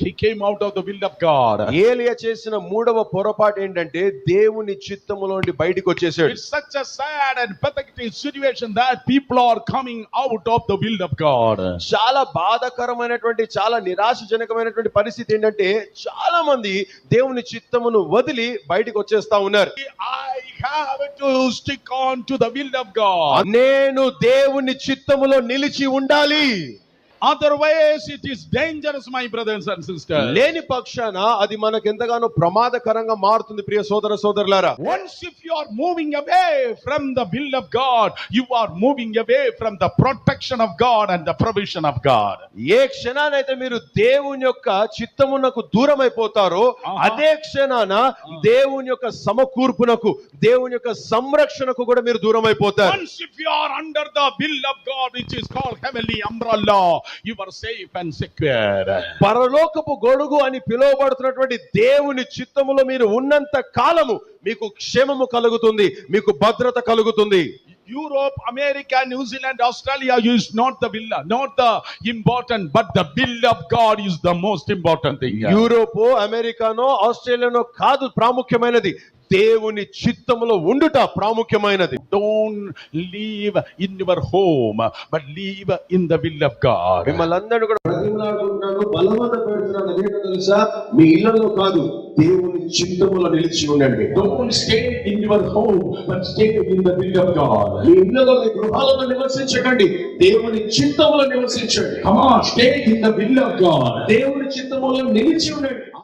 he came out of the will of God. ఏలియా చేసిన మూడవ పొరపాటు ఏంటంటే దేవుని చిత్తములో నుండి బయటికి వచ్చేసాడు. It's such a sad and pathetic situation that people are coming out of the will of God. చాలా బాధాకరమైనటువంటి చాలా నిరాశజనకమైనటువంటి పరిస్థితి ఏంటంటే చాలా మంది దేవుని చిత్తమును వదిలి బయటికి వచ్చేస్తా ఉన్నారు. I have to stick on to the will of God. నేను దేవుని చిత్తములో నిలిచి ఉండాలి. Otherwise it is dangerous, my brothers and sisters. లేని పక్షాన అది మనకు ఎంతగానో ప్రమాదకరంగా మారుతుంది ప్రియ సోదర సోదరులారా. Once if you are moving away from the will of God, you are moving away from the protection of God and the provision of God. ఏ క్షణానైతే మీరు దేవుని యొక్క చిత్తమునకు దూరం అయిపోతారో అదే క్షణాన దేవుని యొక్క సమకూర్పునకు దేవుని యొక్క సంరక్షణకు కూడా మీరు దూరం అయిపోతారు. Once if you are under the will of God, which is called heavenly umbrella, you are safe and secure. పరలోకపు గొడుగు అని పిలువబడుతున్నటువంటి దేవుని చిత్తములో మీరు ఉన్నంత కాలము మీకు క్షేమము కలుగుతుంది, మీకు భద్రత కలుగుతుంది. Europe, America, New Zealand, Australia is not the will, not the important, but the will of God is the most important thing. Europe, అమెరికానో, ఆస్ట్రేలియానో కాదు ప్రాముఖ్యమైనది, దేవుని చిత్తములో ఉండుట ప్రాముఖ్యమైనది. Don't live in your home, but live in the will of God. మిమ్మల్ని అందరూ కూడా బ్రతిమలాడుతున్నాను, బలవంత పెడుతున్నాను, ఏంటో తెలుసా? మీ ఇళ్లలో కాదు, దేవుని చిత్తములో నిలిచి ఉండండి. Don't stay in your home, but stay in the will of God. మీ ఇళ్లలో, మీ గృహాలలో నివసించకండి, దేవుని చిత్తములో నివసించండి. Come on, stay in the will of God. దేవుని చిత్తములో నిలిచి ఉండండి.